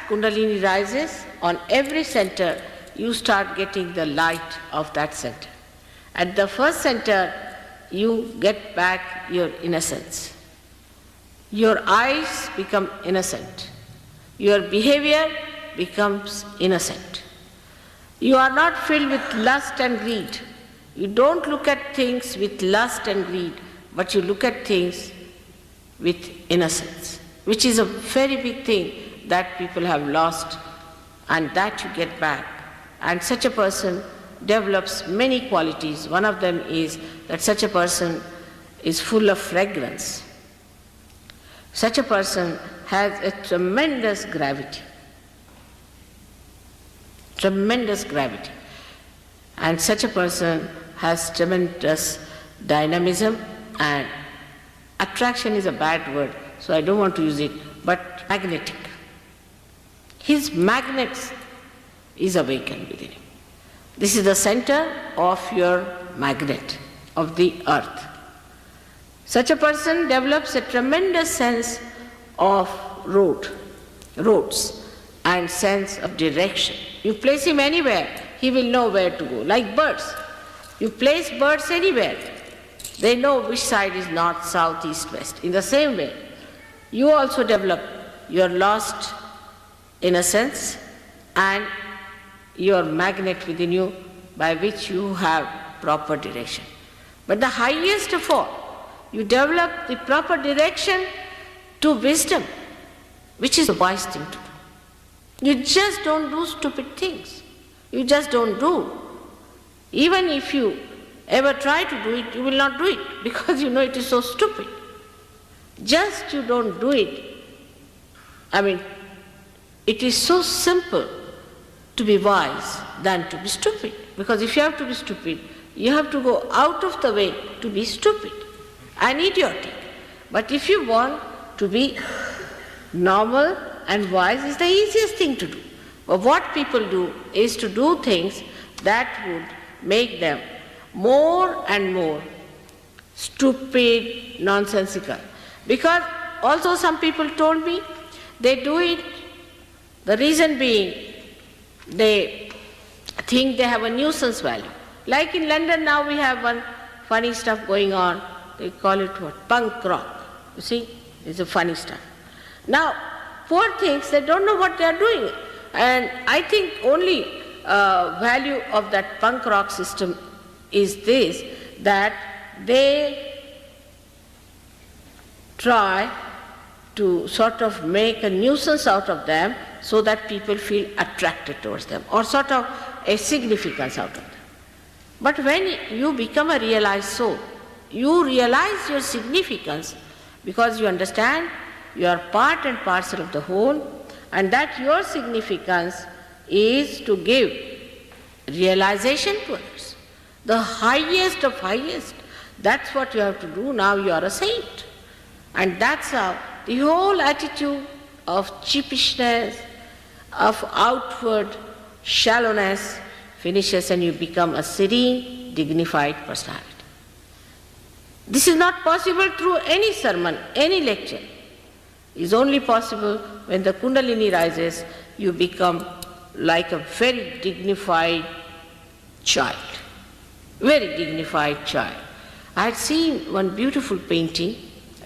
Kundalini rises, on every center, you start getting the light of that center. At the first center, you get back your innocence. Your eyes become innocent. Your behavior becomes innocent. You are not filled with lust and greed. You don't look at things with lust and greed, but you look at things with innocence, which is a very big thing that people have lost, and that you get back. And such a person develops many qualities. One of them is that such a person is full of fragrance. Such a person has a tremendous gravity. Tremendous gravity. And such a person has tremendous dynamism, and attraction is a bad word, so I don't want to use it, but magnetic. His magnet is awakened within him. This is the center of your magnet, of the earth. Such a person develops a tremendous sense of roads, and sense of direction. You place him anywhere, he will know where to go. Like birds. You place birds anywhere, they know which side is north, south, east, west. In the same way, you also develop your lost innocence and your magnet within you by which you have proper direction. But the highest of all, you develop the proper direction to wisdom, which is a wise thing to do. You just don't do stupid things. You just don't do. Even if you ever try to do it, you will not do it because you know it is so stupid. Just you don't do it. I mean, it is so simple to be wise than to be stupid. Because if you have to be stupid, you have to go out of the way to be stupid and idiotic. But if you want to be normal and wise, is the easiest thing to do. But what people do is to do things that would make them more and more stupid, nonsensical. Because also some people told me they do it, the reason being they think they have a nuisance value. Like in London now we have one funny stuff going on, they call it what? Punk rock. You see, it's a funny stuff. Now, poor things, they don't know what they are doing. And I think only value of that punk rock system is this, that they try to sort of make a nuisance out of them so that people feel attracted towards them, or sort of a significance out of them. But when you become a realized soul, you realize your significance because you understand you are part and parcel of the whole, and that your significance is to give realization to others. The highest of highest, that's what you have to do. Now you are a saint. And that's how the whole attitude of cheapishness, of outward shallowness finishes, and you become a serene, dignified personality. This is not possible through any sermon, any lecture. It is only possible when the Kundalini rises, you become like a very dignified child. Very dignified child. I had seen one beautiful painting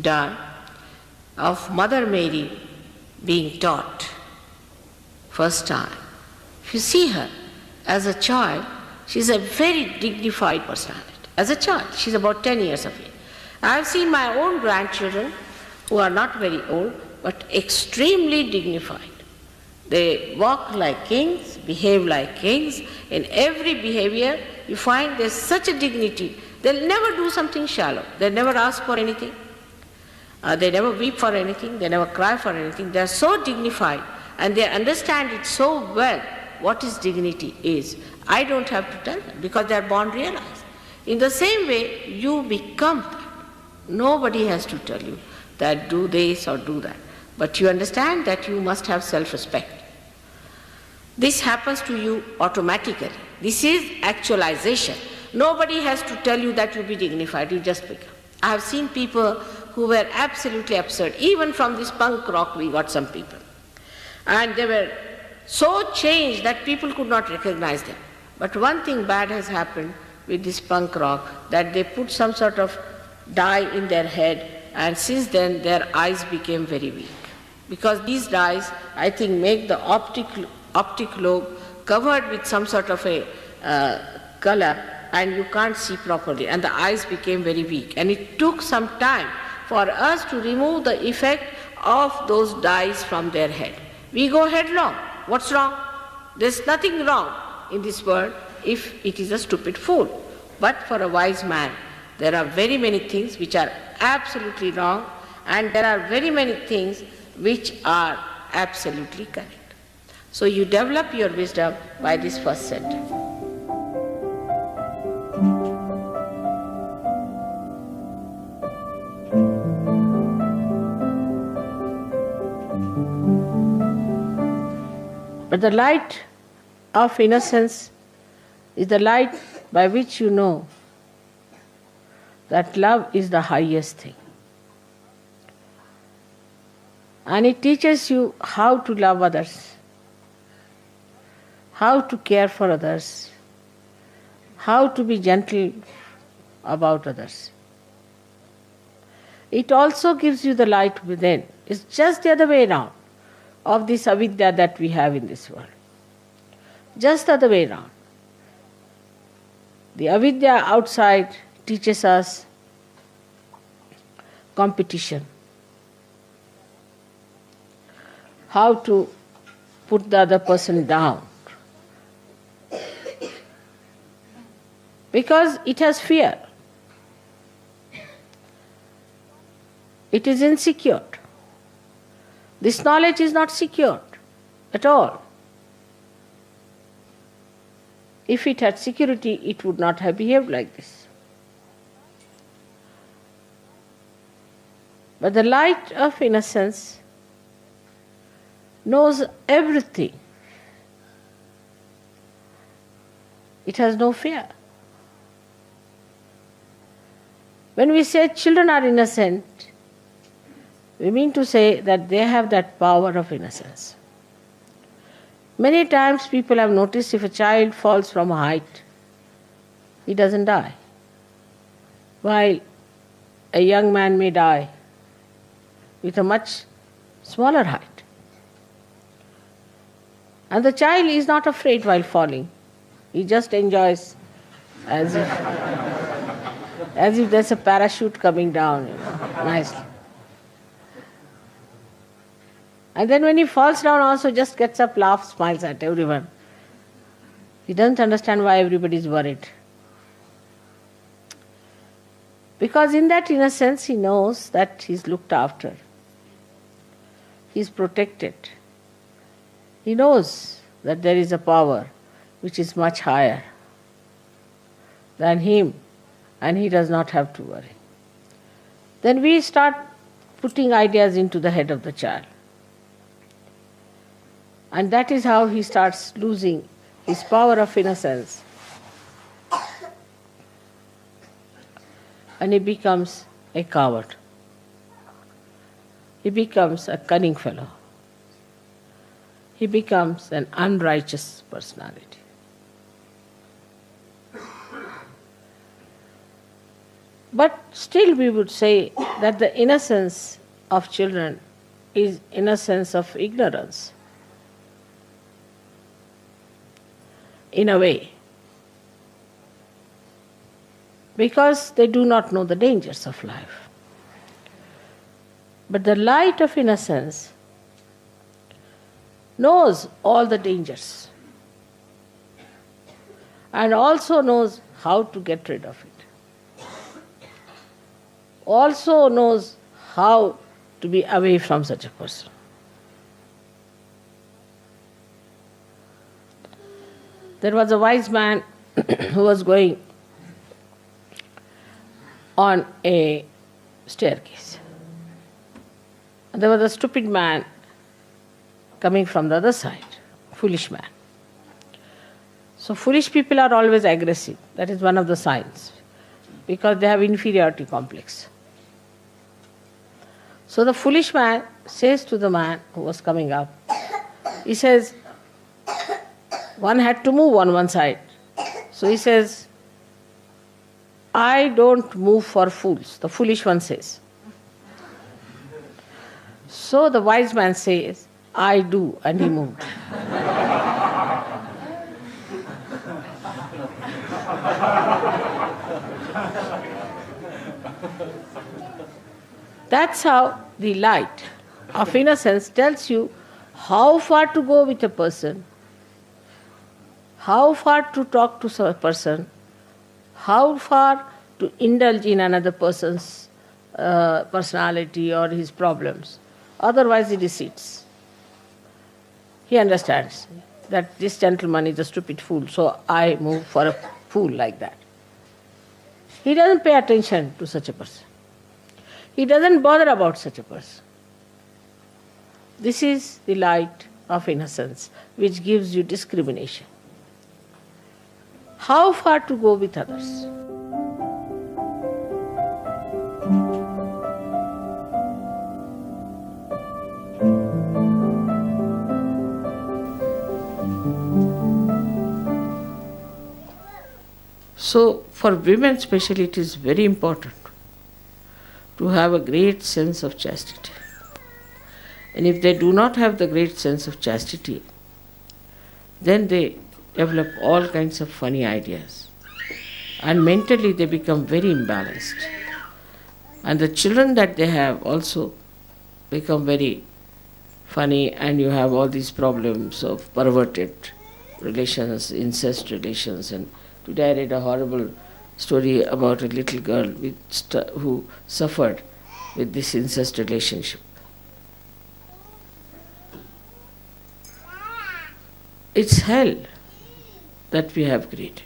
done of Mother Mary being taught first time. If you see her as a child, she is a very dignified personality. As a child, she is about 10 years of age. I have seen my own grandchildren who are not very old but extremely dignified. They walk like kings, behave like kings. In every behavior, you find there's such a dignity. They'll never do something shallow. They'll never ask for anything. They never weep for anything. They never cry for anything. They're so dignified, and they understand it so well what is dignity is. I don't have to tell them because they're born realized. In the same way, you become that. Nobody has to tell you that do this or do that. But you understand that you must have self-respect. This happens to you automatically. This is actualization. Nobody has to tell you that you be dignified, you just become. I have seen people who were absolutely absurd. Even from this punk rock we got some people. And they were so changed that people could not recognize them. But one thing bad has happened with this punk rock, that they put some sort of dye in their head, and since then their eyes became very weak. Because these dyes, I think, make the optic lobe covered with some sort of a color, and you can't see properly, and the eyes became very weak. And it took some time for us to remove the effect of those dyes from their head. We go headlong. What's wrong? There's nothing wrong in this world if it is a stupid fool. But for a wise man, there are very many things which are absolutely wrong, and there are very many things which are absolutely correct. So you develop your wisdom by this first sentence. But the light of innocence is the light by which you know that love is the highest thing. And it teaches you how to love others, how to care for others, how to be gentle about others. It also gives you the light within. It's just the other way around of this avidya that we have in this world. Just the other way around. The avidya outside teaches us competition, how to put the other person down, because it has fear. It is insecure. This knowledge is not secured at all. If it had security, it would not have behaved like this. But the light of innocence knows everything. It has no fear. When we say children are innocent, we mean to say that they have that power of innocence. Many times people have noticed if a child falls from a height, he doesn't die, while a young man may die with a much smaller height. And the child is not afraid while falling. He just enjoys as if there's a parachute coming down, nicely. And then when he falls down also just gets up, laughs, smiles at everyone. He doesn't understand why everybody is worried. Because in that innocence he knows that he's looked after. He's protected. He knows that there is a power which is much higher than him, and he does not have to worry. Then we start putting ideas into the head of the child. And that is how he starts losing his power of innocence. And he becomes a coward. He becomes a cunning fellow. He becomes an unrighteous personality. But still we would say that the innocence of children is innocence of ignorance. In a way, because they do not know the dangers of life. But the light of innocence knows all the dangers and also knows how to get rid of it. Also knows how to be away from such a person. There was a wise man who was going on a staircase. And there was a stupid man coming from the other side, foolish man. So foolish people are always aggressive. That is one of the signs, because they have inferiority complex. So the foolish man says to the man who was coming up, He says, one had to move on one side. So he says, I don't move for fools, the foolish one says. So the wise man says, I do, and he moved. That's how the light of innocence tells you how far to go with a person, how far to talk to a person, how far to indulge in another person's personality or his problems. Otherwise he deceits. He understands that this gentleman is a stupid fool, so I move for a fool like that. He doesn't pay attention to such a person. He doesn't bother about such a person. This is the light of innocence which gives you discrimination. How far to go with others? So, for women especially, it is very important to have a great sense of chastity. And if they do not have the great sense of chastity, then they develop all kinds of funny ideas. And mentally they become very imbalanced. And the children that they have also become very funny, and you have all these problems of perverted relations, incest relations. And today I read a horrible story about a little girl who suffered with this incest relationship. It's hell that we have created.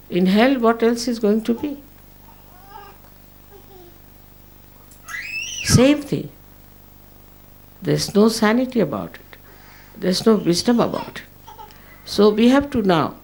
In hell, what else is going to be? Same thing. There's no sanity about it. There's no wisdom about it. So we have to now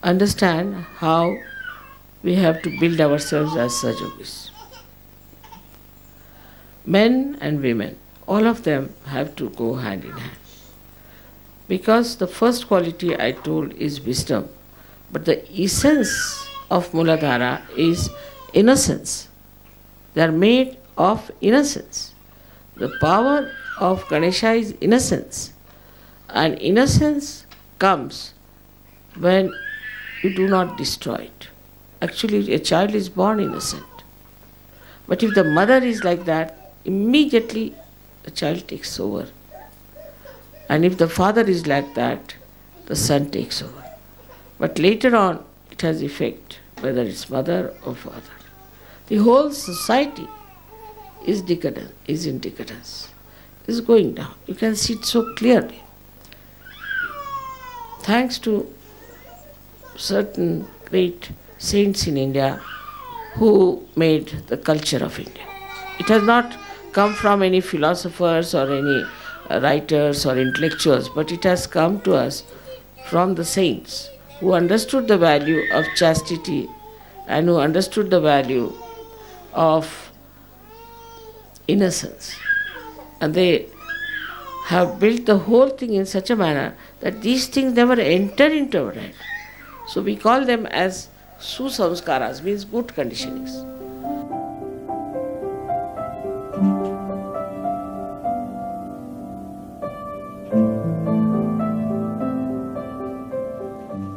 understand how we have to build ourselves as Sahajogis. Men and women, all of them have to go hand in hand. Because the first quality I told is wisdom, but the essence of Mooladhara is innocence. They are made of innocence. The power of Ganesha is innocence. And innocence comes when you do not destroy it. Actually, a child is born innocent. But if the mother is like that, immediately the child takes over. And if the father is like that, the son takes over. But later on, it has effect, whether it's mother or father. The whole society is decadent, is in decadence, is going down. You can see it so clearly. Thanks to certain great saints in India who made the culture of India. It has not come from any philosophers or any writers or intellectuals, but it has come to us from the saints who understood the value of chastity and who understood the value of innocence. And they have built the whole thing in such a manner that these things never enter into our head. So we call them as susamskaras, means good conditionings.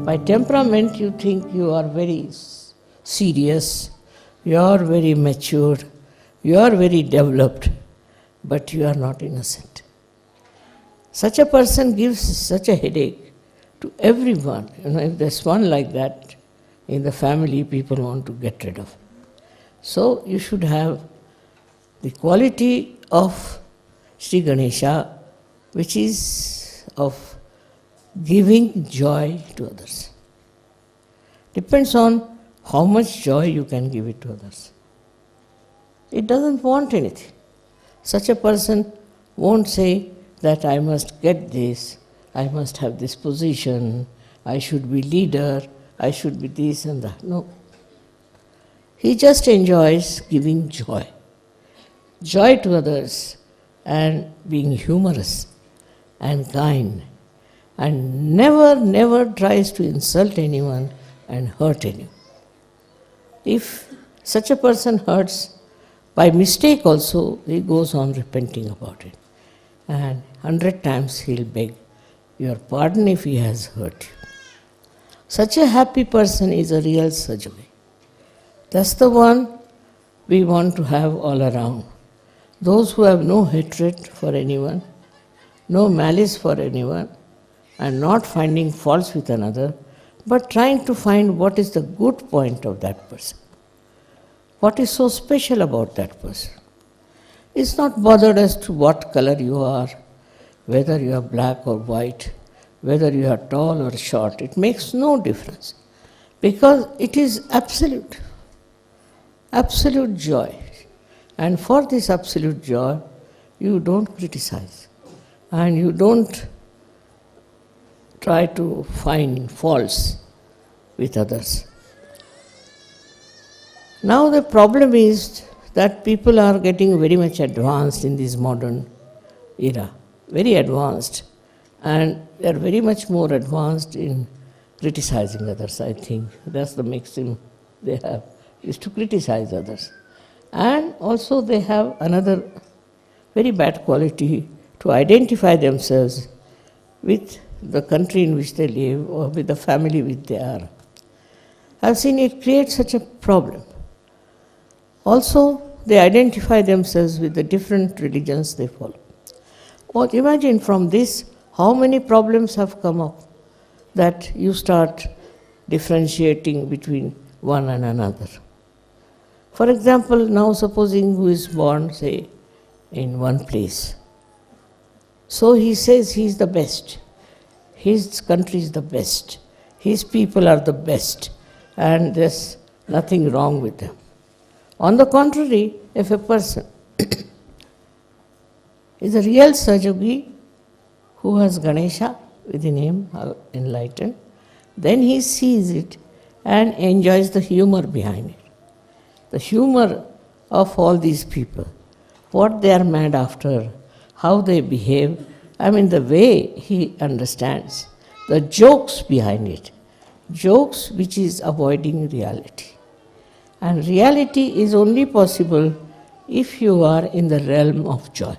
By temperament, you think you are very serious, you are very mature, you are very developed, but you are not innocent. Such a person gives such a headache to everyone. If there's one like that in the family, people want to get rid of. So you should have the quality of Sri Ganesha, which is of giving joy to others. Depends on how much joy you can give it to others. It doesn't want anything. Such a person won't say that I must get this, I must have this position, I should be leader, I should be this and that. No. He just enjoys giving joy. Joy to others and being humorous. and kind, and never tries to insult anyone and hurt anyone. If such a person hurts by mistake also, he goes on repenting about it. And 100 times he'll beg your pardon if he has hurt you. Such a happy person is a real Sahaja. That's the one we want to have all around. Those who have no hatred for anyone, no malice for anyone, and not finding faults with another, but trying to find what is the good point of that person. What is so special about that person? It's not bothered as to what color you are, whether you are black or white, whether you are tall or short. It makes no difference, because it is absolute. Absolute joy. And for this absolute joy, you don't criticize and you don't try to find faults with others. Now the problem is that people are getting very much advanced in this modern era, very advanced, and they are very much more advanced in criticizing others, I think. That's the maxim they have, is to criticize others. And also they have another very bad quality, to identify themselves with the country in which they live or with the family which they are. I've seen it create such a problem. Also, they identify themselves with the different religions they follow. Or imagine from this how many problems have come up, that you start differentiating between one and another. For example, now supposing who is born, say, in one place. So he says he is the best. His country is the best. His people are the best. And there's nothing wrong with them. On the contrary, if a person is a real Sahaja who has Ganesha within him, enlightened, then he sees it and enjoys the humor behind it. The humor of all these people, what they are mad after, how they behave, the way he understands, the jokes behind it, jokes which is avoiding reality. And reality is only possible if you are in the realm of joy.